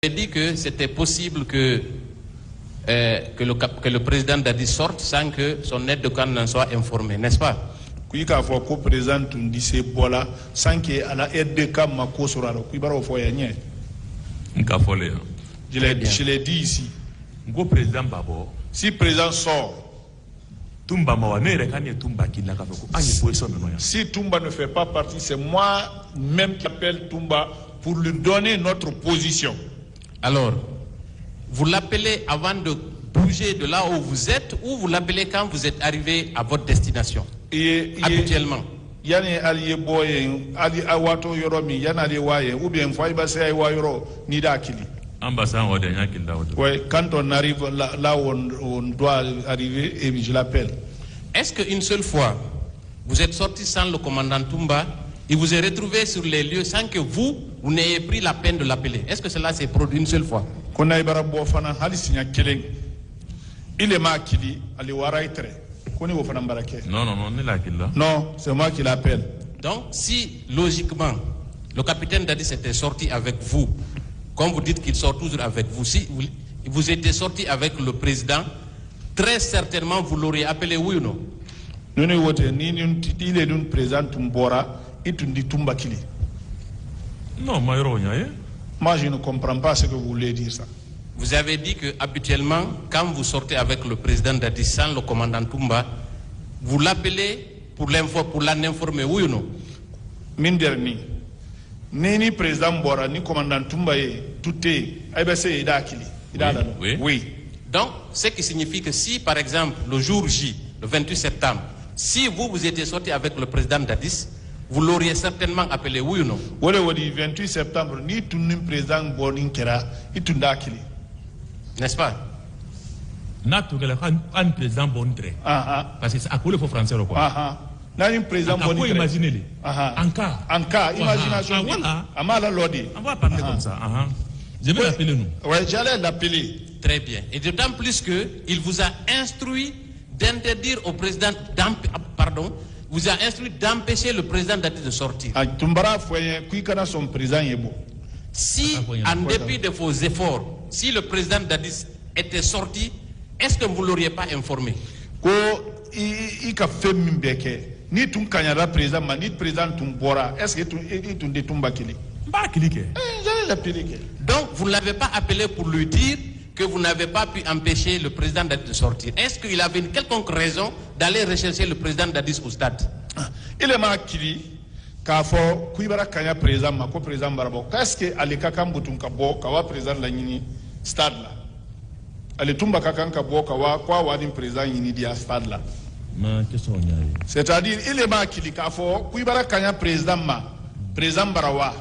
avez dit que c'était possible que le président Dadi sorte sans que son aide de camp n'en soit informé, n'est-ce pas? Je l'ai dit ici. Si le président sort, si Toumba ne fait pas partie, c'est moi-même qui appelle Toumba pour lui donner notre position. Alors, vous l'appelez avant de bouger de là où vous êtes ou vous l'appelez quand vous êtes arrivé à votre destination? Habituellement. Oui, quand on arrive là où on doit arriver, et je l'appelle. Est-ce qu'une seule fois, vous êtes sorti sans le commandant Toumba, il vous est retrouvé sur les lieux sans que vous n'ayez pris la peine de l'appeler? Est-ce que cela s'est produit une seule fois? Il est maquillé, non, c'est moi qui l'appelle. Donc, si logiquement, le capitaine Dadis était sorti avec vous, comme vous dites qu'il sort toujours avec vous, si vous étiez sorti avec le président, très certainement vous l'auriez appelé, oui ou non? Il est un président Tumbora et Tumba Kili. Non, moi je ne comprends pas ce que vous voulez dire ça. Vous avez dit que habituellement, quand vous sortez avec le président Dadis sans le commandant Toumba, vous l'appelez pour l'en informer, oui ou non? Minderni. Ni président Bora, ni commandant Toumba, tout est. Oui. Donc, ce qui signifie que si, par exemple, le jour J, le 28 septembre, si vous étiez sorti avec le président Dadis, vous l'auriez certainement appelé, oui ou non? Oui, le 28 septembre, ni tout le président Boninkera, il tout d'Akili. N'est-ce pas? Un président Boninkera. Parce que c'est à quoi le français ou quoi? Un président Boninkera. Imaginez-le. En cas, imagination. Voilà. On va parler comme ça. Je vais l'appeler nous. Oui, j'allais l'appeler. Très bien. Et d'autant plus qu'il vous a instruit d'interdire au président, vous a instruit d'empêcher le président de sortir. Si, en dépit de vos efforts, si le président Dadis était sorti, est-ce que vous ne l'auriez pas informé? Ni tu kanyara président ni président Tumbora, est-ce que tu de Tumba Kili? Donc vous ne l'avez pas appelé pour lui dire que vous n'avez pas pu empêcher le président Dadis de sortir. Est-ce qu'il avait une quelconque raison d'aller rechercher le président Dadis au stade? Il est marqué qu'a fait Kuibara Kanya président, Mako président Barabo. Qu'est-ce que Aleka Kambutun Kabo, Kawa président Lanini stade là? Ale Tumba Kakan Kabo, Kawa, quoi, Wadim président Yinidia stade là? C'est-à-dire, il est marqué qu'a fait Kuibara Kanya président Barawa.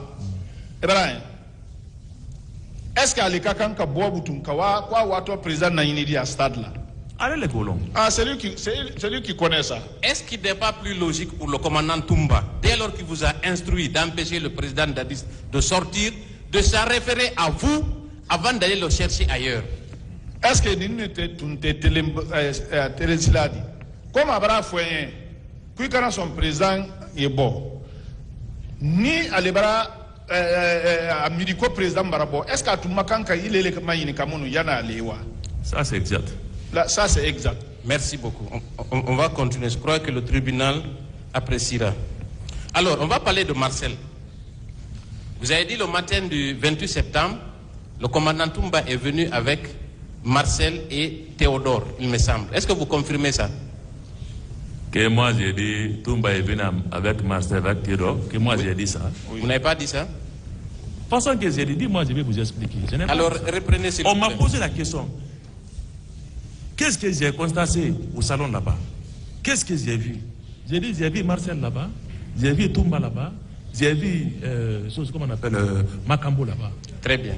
Est-ce qu'Aleka Kabo Butun Kawa, quoi, Wato président Yinidia stade là? Allez les colons. C'est lui qui connaît ça. Est-ce qu'il n'est pas plus logique pour le commandant Toumba, dès lors qu'il vous a instruit d'empêcher le président Dadis de sortir, de s'en référer à vous avant d'aller le chercher ailleurs? Est-ce que nous sommes télésiladi? Comme Abraham Foyen, qui quand son président est bon, ni Alebara Amirico président Barabo, est-ce qu'à tout Makanka il est le Mayini Kamono Yana Lewa? Ça c'est exact. Là, ça c'est exact. Merci beaucoup. On va continuer. Je crois que le tribunal appréciera. Alors, on va parler de Marcel. Vous avez dit le matin du 28 septembre, le commandant Toumba est venu avec Marcel et Théodore, il me semble. Est-ce que vous confirmez ça? Que moi j'ai dit Toumba est venu avec Marcel, avec Théodore. Que moi j'ai dit ça. Oui. Vous n'avez pas dit ça? Façon que j'ai dit, moi je vais vous expliquer. Alors, reprenez s'il vous plaît. On m'a posé la question. Qu'est-ce que j'ai constaté au salon là-bas? Qu'est-ce que j'ai vu? J'ai dit, j'ai vu Marcel là-bas, j'ai vu Toumba là-bas, j'ai vu, comment on appelle, Makambo là-bas. Très bien.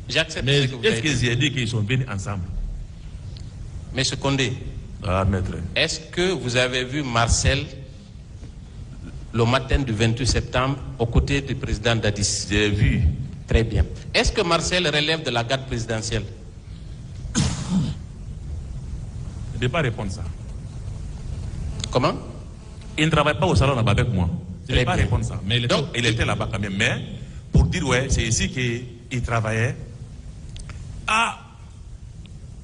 J'accepte. Mais est-ce que j'ai dit qu'ils sont venus ensemble? Monsieur Condé, maître. Est-ce que vous avez vu Marcel le matin du 28 septembre aux côtés du président Dadis? J'ai vu. Très bien. Est-ce que Marcel relève de la garde présidentielle? Je ne vais pas répondre ça. Comment? Il ne travaille pas au salon là-bas avec moi. Je ne vais pas bien. répondre ça. Mais il était là-bas quand même. Mais pour dire, ouais, c'est ici qu'il travaillait Ah,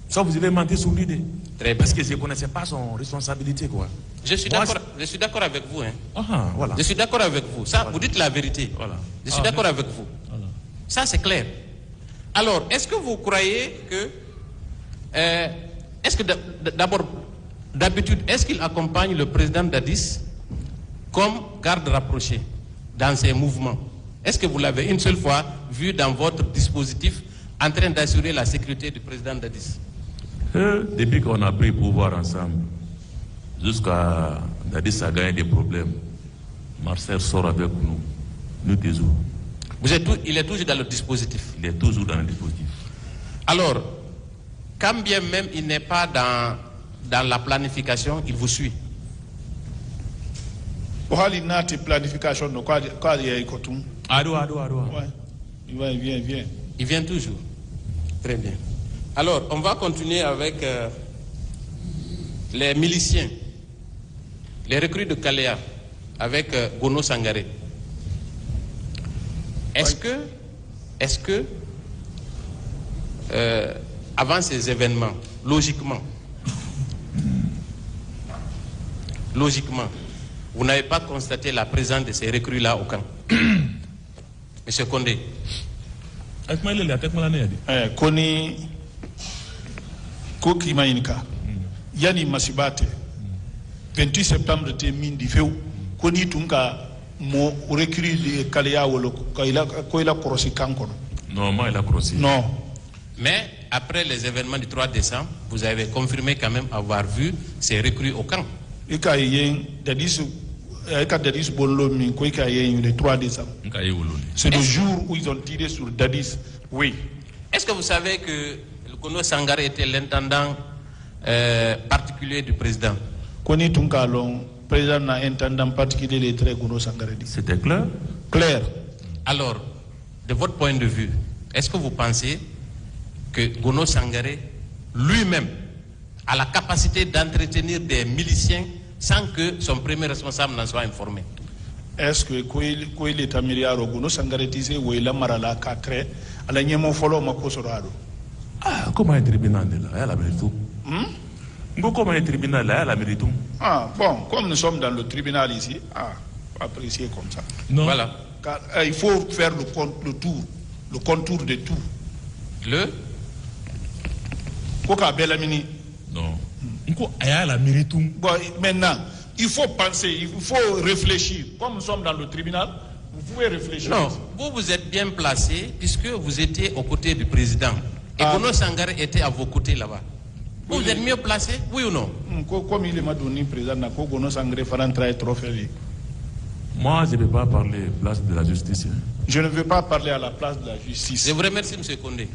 ça vous avez menti sur l'idée. Très bien. Parce que je ne connaissais pas son responsabilité, quoi. Je suis d'accord avec vous. Hein. Ah, voilà. Je suis d'accord avec vous. Ça, voilà. Vous dites la vérité. Voilà. Je suis d'accord avec vous. Voilà. Ça, c'est clair. Alors, est-ce que vous croyez que... est-ce que d'abord, d'habitude, est-ce qu'il accompagne le président Dadis comme garde rapproché dans ses mouvements? Est-ce que vous l'avez une seule fois vu dans votre dispositif en train d'assurer la sécurité du président Dadis? Depuis qu'on a pris le pouvoir ensemble, jusqu'à Dadis a gagné des problèmes, Marcel sort avec nous toujours. Il est toujours dans le dispositif? Il est toujours dans le dispositif. Alors, quand bien même il n'est pas dans la planification, il vous suit? Planification, ouais, il vient. Il vient toujours. Très bien. Alors, on va continuer avec les miliciens, les recrues de Kalea, avec Gono Sangaré. Est-ce que avant ces événements, logiquement, vous n'avez pas constaté la présence de ces recrues-là au camp? Monsieur Condé. Koni Koki Mainka Yani Masibate 28 septembre te mindi feu Koni tunka mo recrue de Kalea wolo koila korosi kankono. Non, moi il a crossé. Non. Mais après les événements du 3 décembre, vous avez confirmé quand même avoir vu ces recrues au camp. Ika yen Dadis Dadis Bonlo min ko ika yen le 3 décembre. C'est le jour où ils ont tiré sur Dadis. Oui. Est-ce que vous savez que le Gono Sangaré était l'intendant particulier du président? Koni tunka long président na intendant particulier les traits Gono Sangaré. C'était clair? Clair. Alors, de votre point de vue, est-ce que vous pensez que Gono Sangaré lui-même a la capacité d'entretenir des miliciens sans que son premier responsable n'en soit informé? Est-ce que quoi il est amélioré Gono Sangaré disait où il a marala 4 à la niemo follow ma kosorado? Ah, comment un tribunal là? Elle a mérité. Comment un tribunal là? Elle a mérité. Ah, bon, comme nous sommes dans le tribunal ici, apprécier comme ça. Non. Voilà. Car, il faut faire le contour de tout. Le Koka Bellamini. Non. Elle a mérité. Bon, maintenant, il faut penser, il faut réfléchir. Comme nous sommes dans le tribunal, vous pouvez réfléchir. Non, vous êtes bien placé puisque vous étiez aux côtés du président. Et Gono Sangaré était à vos côtés là-bas. Vous êtes mieux placé, oui ou non? Comme il m'a donné président, Gono Sangaré fera un travail trop fait. Moi, je ne vais pas parler place de la justice. Je ne veux pas parler à la place de la justice. Je vous remercie, M. Condé.